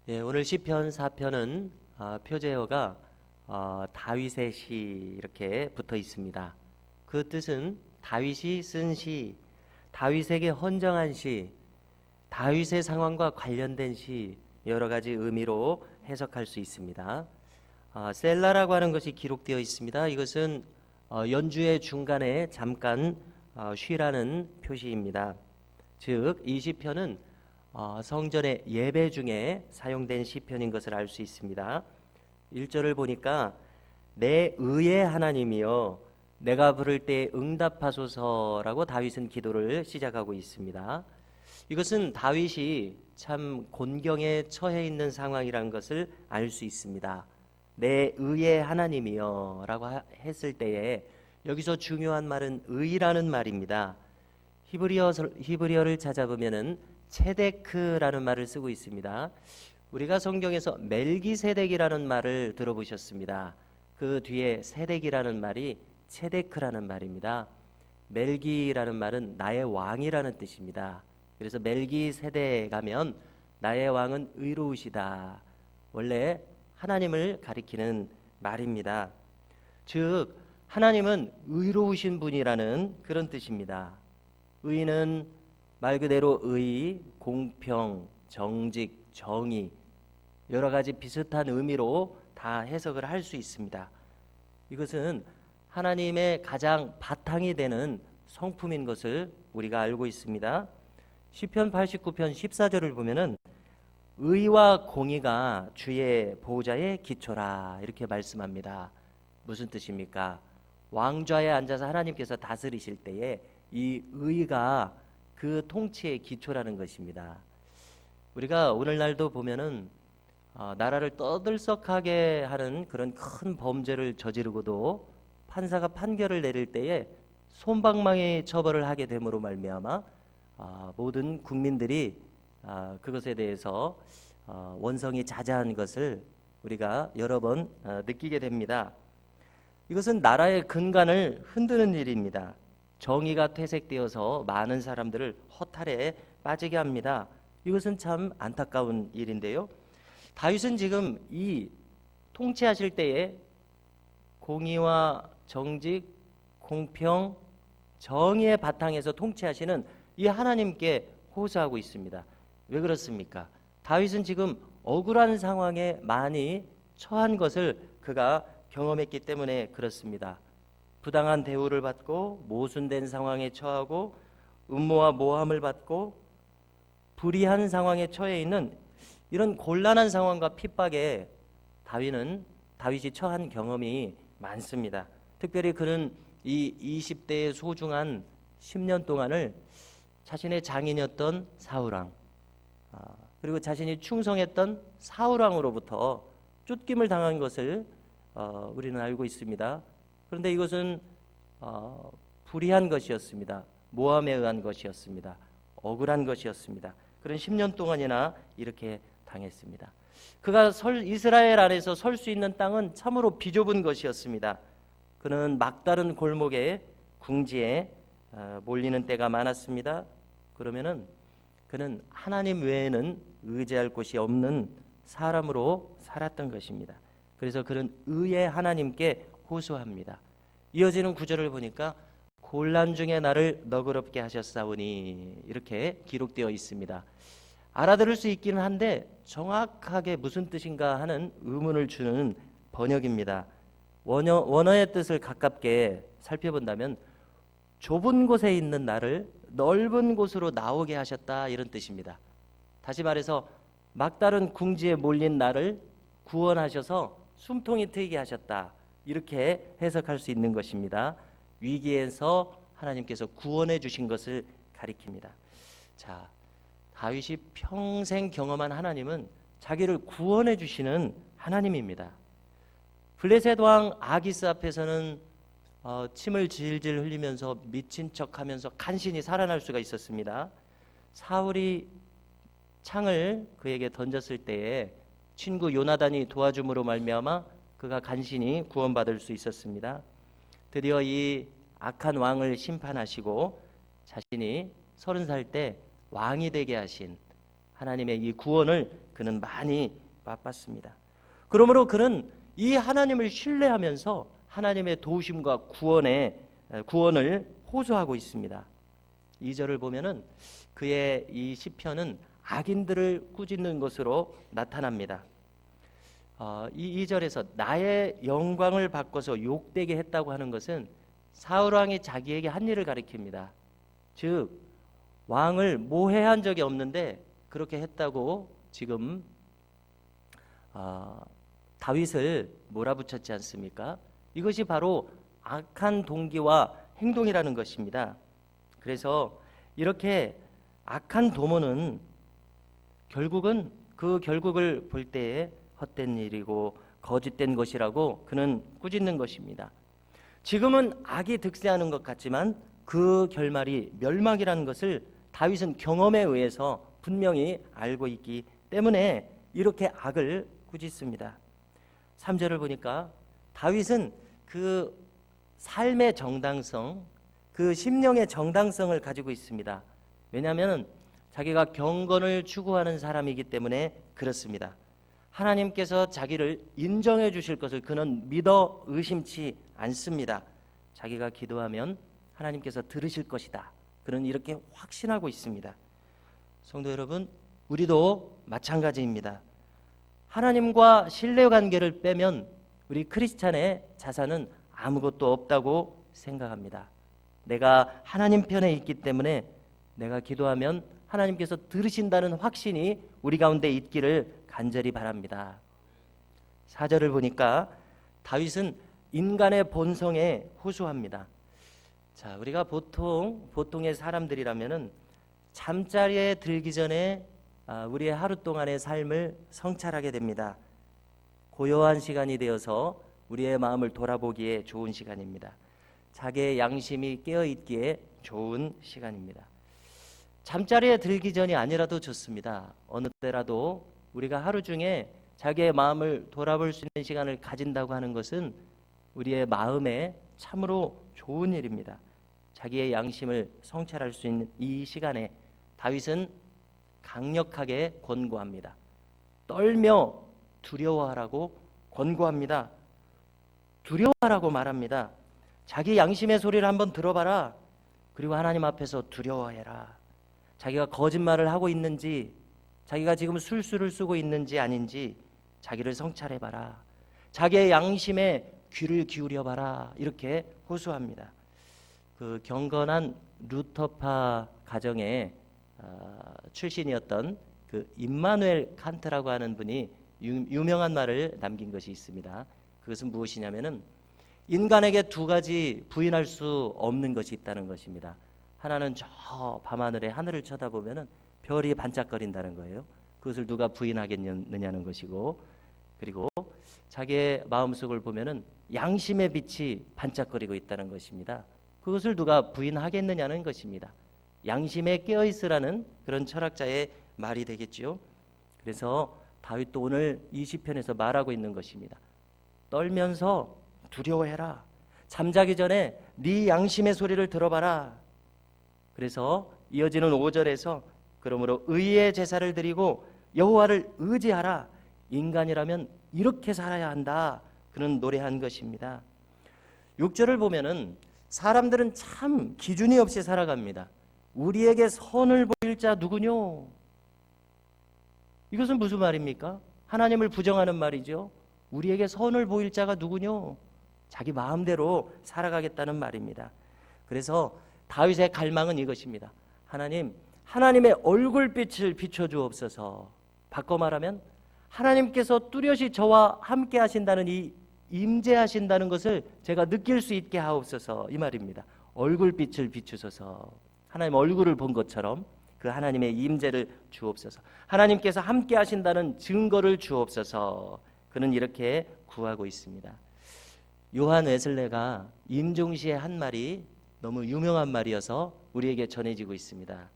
예, 오늘 시편 4편은 표제어가 다윗의 시 이렇게 붙어 있습니다. 그 뜻은 다윗이 쓴 시, 다윗에게 헌정한 시, 다윗의 상황과 관련된 시, 여러 가지 의미로 해석할 수 있습니다. 셀라라고 하는 것이 기록되어 있습니다. 이것은 연주의 중간에 잠깐 쉬라는 표시입니다. 즉, 이 시편은 성전의 예배 중에 사용된 시편인 것을 알 수 있습니다. 1절을 보니까 내 의의 하나님이여 내가 부를 때 응답하소서라고 다윗은 기도를 시작하고 있습니다. 이것은 다윗이 참 곤경에 처해 있는 상황이라는 것을 알 수 있습니다. 내 의의 하나님이여 라고 했을 때에 여기서 중요한 말은 의라는 말입니다. 히브리어를 찾아보면은 체데크라는 말을 쓰고 있습니다. 우리가 성경에서 멜기세덱이라는 말을 들어보셨습니다. 그 뒤에 세덱이라는 말이 체데크라는 말입니다. 멜기라는 말은 나의 왕이라는 뜻입니다. 그래서 멜기세덱 하면 나의 왕은 의로우시다. 원래 하나님을 가리키는 말입니다. 즉 하나님은 의로우신 분이라는 그런 뜻입니다. 의는 말 그대로 의, 공평, 정직, 정의 여러 가지 비슷한 의미로 다 해석을 할 수 있습니다. 이것은 하나님의 가장 바탕이 되는 성품인 것을 우리가 알고 있습니다. 시편 89편 14절을 보면은 의와 공의가 주의 보호자의 기초라 이렇게 말씀합니다. 무슨 뜻입니까? 왕좌에 앉아서 하나님께서 다스리실 때에 이 의가 그 통치의 기초라는 것입니다. 우리가 오늘날도 보면은 나라를 떠들썩하게 하는 그런 큰 범죄를 저지르고도 판사가 판결을 내릴 때에 솜방망이 처벌을 하게 됨으로 말미암아 모든 국민들이 그것에 대해서 원성이 자자한 것을 우리가 여러 번 느끼게 됩니다. 이것은 나라의 근간을 흔드는 일입니다. 정의가 퇴색되어서 많은 사람들을 허탈에 빠지게 합니다. 이것은 참 안타까운 일인데요. 다윗은 지금 이 통치하실 때에 공의와 정직, 공평, 정의의 바탕에서 통치하시는 이 하나님께 호소하고 있습니다. 왜 그렇습니까? 다윗은 지금 억울한 상황에 많이 처한 것을 그가 경험했기 때문에 그렇습니다. 부당한 대우를 받고 모순된 상황에 처하고 음모와 모함을 받고 불의한 상황에 처해 있는 이런 곤란한 상황과 핍박에 다윗이 처한 경험이 많습니다. 특별히 그는 이 20대의 소중한 10년 동안을 자신의 장인이었던 사울왕 그리고 자신이 충성했던 사울왕으로부터 쫓김을 당한 것을 우리는 알고 있습니다. 그런데 이것은 불의한 것이었습니다. 모함에 의한 것이었습니다. 억울한 것이었습니다. 그런 10년 동안이나 이렇게 당했습니다. 그가 이스라엘 안에서 설 수 있는 땅은 참으로 비좁은 것이었습니다. 그는 막다른 골목에 궁지에 몰리는 때가 많았습니다. 그러면은 그는 하나님 외에는 의지할 곳이 없는 사람으로 살았던 것입니다. 그래서 그는 의의 하나님께 호소합니다. 이어지는 구절을 보니까 곤란 중에 나를 너그럽게 하셨사오니 이렇게 기록되어 있습니다. 알아들을 수 있기는 한데 정확하게 무슨 뜻인가 하는 의문을 주는 번역입니다. 원어의 뜻을 가깝게 살펴본다면 좁은 곳에 있는 나를 넓은 곳으로 나오게 하셨다 이런 뜻입니다. 다시 말해서 막다른 궁지에 몰린 나를 구원하셔서 숨통이 트이게 하셨다. 이렇게 해석할 수 있는 것입니다. 위기에서 하나님께서 구원해 주신 것을 가리킵니다. 자, 다윗이 평생 경험한 하나님은 자기를 구원해 주시는 하나님입니다. 블레셋 왕 아기스 앞에서는 침을 질질 흘리면서 미친 척하면서 간신히 살아날 수가 있었습니다. 사울이 창을 그에게 던졌을 때에 친구 요나단이 도와줌으로 말미암아 그가 간신히 구원받을 수 있었습니다. 드디어 이 악한 왕을 심판하시고 자신이 30살 때 왕이 되게 하신 하나님의 이 구원을 그는 많이 바빴습니다. 그러므로 그는 이 하나님을 신뢰하면서 하나님의 도우심과 구원을 호소하고 있습니다. 2절을 보면은 그의 이 시편은 악인들을 꾸짖는 것으로 나타납니다. 이 2절에서 나의 영광을 바꿔서 욕되게 했다고 하는 것은 사울 왕이 자기에게 한 일을 가리킵니다. 즉 왕을 모해한 적이 없는데 그렇게 했다고 지금 다윗을 몰아붙였지 않습니까? 이것이 바로 악한 동기와 행동이라는 것입니다. 그래서 이렇게 악한 도모는 결국은 그 결국을 볼 때에 헛된 일이고 거짓된 것이라고 그는 꾸짖는 것입니다. 지금은 악이 득세하는 것 같지만 그 결말이 멸망이라는 것을 다윗은 경험에 의해서 분명히 알고 있기 때문에 이렇게 악을 꾸짖습니다. 3절을 보니까 다윗은 그 삶의 정당성, 그 심령의 정당성을 가지고 있습니다. 왜냐하면 자기가 경건을 추구하는 사람이기 때문에 그렇습니다. 하나님께서 자기를 인정해 주실 것을 그는 믿어 의심치 않습니다. 자기가 기도하면 하나님께서 들으실 것이다. 그는 이렇게 확신하고 있습니다. 성도 여러분, 우리도 마찬가지입니다. 하나님과 신뢰관계를 빼면 우리 크리스찬의 자산은 아무것도 없다고 생각합니다. 내가 하나님 편에 있기 때문에 내가 기도하면 하나님께서 들으신다는 확신이 우리 가운데 있기를 간절히 바랍니다. 4절을 보니까 다윗은 인간의 본성에 호소합니다. 자, 우리가 보통의 사람들이라면은 잠자리에 들기 전에 우리의 하루 동안의 삶을 성찰하게 됩니다. 고요한 시간이 되어서 우리의 마음을 돌아보기에 좋은 시간입니다. 자기의 양심이 깨어있기에 좋은 시간입니다. 잠자리에 들기 전이 아니라도 좋습니다. 어느 때라도 우리가 하루 중에 자기의 마음을 돌아볼 수 있는 시간을 가진다고 하는 것은 우리의 마음에 참으로 좋은 일입니다. 자기의 양심을 성찰할 수 있는 이 시간에 다윗은 강력하게 권고합니다. 떨며 두려워하라고 권고합니다. 두려워하라고 말합니다. 자기 양심의 소리를 한번 들어봐라. 그리고 하나님 앞에서 두려워해라. 자기가 거짓말을 하고 있는지, 자기가 지금 술수를 쓰고 있는지 아닌지 자기를 성찰해봐라. 자기의 양심에 귀를 기울여봐라. 이렇게 호소합니다. 그 경건한 루터파 가정의 출신이었던 그 임마누엘 칸트라고 하는 분이 유명한 말을 남긴 것이 있습니다. 그것은 무엇이냐면은 인간에게 두 가지 부인할 수 없는 것이 있다는 것입니다. 하나는 저 밤하늘에 하늘을 쳐다보면은 별이 반짝거린다는 거예요. 그것을 누가 부인하겠느냐는 것이고, 그리고 자기의 마음속을 보면은 양심의 빛이 반짝거리고 있다는 것입니다. 그것을 누가 부인하겠느냐는 것입니다. 양심에 깨어있으라는 그런 철학자의 말이 되겠지요. 그래서 다윗도 오늘 이 시편에서 말하고 있는 것입니다. 떨면서 두려워해라. 잠자기 전에 네 양심의 소리를 들어봐라. 그래서 이어지는 5절에서 그러므로 의의 제사를 드리고 여호와를 의지하라. 인간이라면 이렇게 살아야 한다. 그는 노래한 것입니다. 6절을 보면은 사람들은 참 기준이 없이 살아갑니다. 우리에게 선을 보일 자 누구뇨? 이것은 무슨 말입니까? 하나님을 부정하는 말이죠. 우리에게 선을 보일 자가 누구뇨? 자기 마음대로 살아가겠다는 말입니다. 그래서 다윗의 갈망은 이것입니다. 하나님, 하나님의 얼굴빛을 비춰주옵소서. 바꿔 말하면 하나님께서 뚜렷이 저와 함께 하신다는 이 임재하신다는 것을 제가 느낄 수 있게 하옵소서. 이 말입니다. 얼굴빛을 비추소서. 하나님 얼굴을 본 것처럼 그 하나님의 임재를 주옵소서. 하나님께서 함께 하신다는 증거를 주옵소서. 그는 이렇게 구하고 있습니다. 요한 웨슬레가 임종시의 한 말이 너무 유명한 말이어서 우리에게 전해지고 있습니다.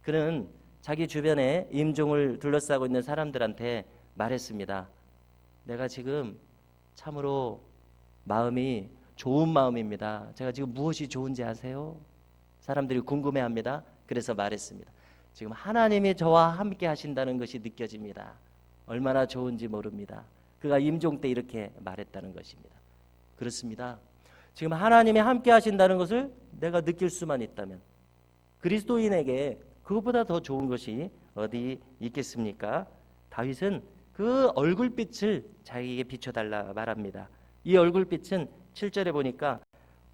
그는 자기 주변에 임종을 둘러싸고 있는 사람들한테 말했습니다. 내가 지금 참으로 마음이 좋은 마음입니다. 제가 지금 무엇이 좋은지 아세요? 사람들이 궁금해합니다. 그래서 말했습니다. 지금 하나님이 저와 함께 하신다는 것이 느껴집니다. 얼마나 좋은지 모릅니다. 그가 임종 때 이렇게 말했다는 것입니다. 그렇습니다. 지금 하나님이 함께 하신다는 것을 내가 느낄 수만 있다면 그리스도인에게 그것보다 더 좋은 것이 어디 있겠습니까? 다윗은 그 얼굴빛을 자기에게 비춰달라 말합니다. 이 얼굴빛은 7절에 보니까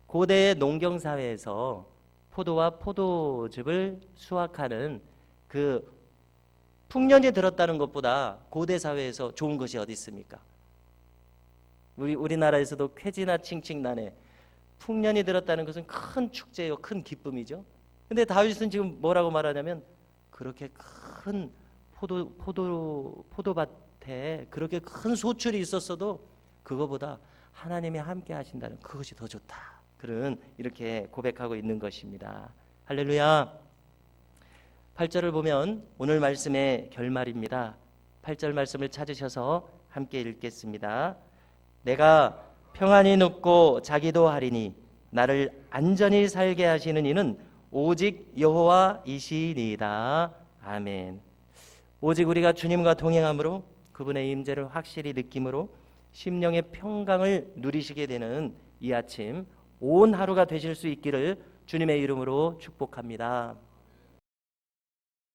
고대의 농경사회에서 포도와 포도즙을 수확하는 그 풍년이 들었다는 것보다 고대 사회에서 좋은 것이 어디 있습니까? 우리나라에서도 쾌지나 칭칭난에 풍년이 들었다는 것은 큰 축제요, 큰 기쁨이죠. 근데 다윗은 지금 뭐라고 말하냐면 그렇게 큰 포도밭에 그렇게 큰 소출이 있었어도 그거보다 하나님이 함께 하신다는 그것이 더 좋다. 그런 이렇게 고백하고 있는 것입니다. 할렐루야. 8절을 보면 오늘 말씀의 결말입니다. 8절 말씀을 찾으셔서 함께 읽겠습니다. 내가 평안히 눕고 자기도 하리니 나를 안전히 살게 하시는 이는 오직 여호와이시니이다. 아멘. 오직 우리가 주님과 동행함으로 그분의 임재를 확실히 느낌으로 심령의 평강을 누리시게 되는 이 아침 온 하루가 되실 수 있기를 주님의 이름으로 축복합니다.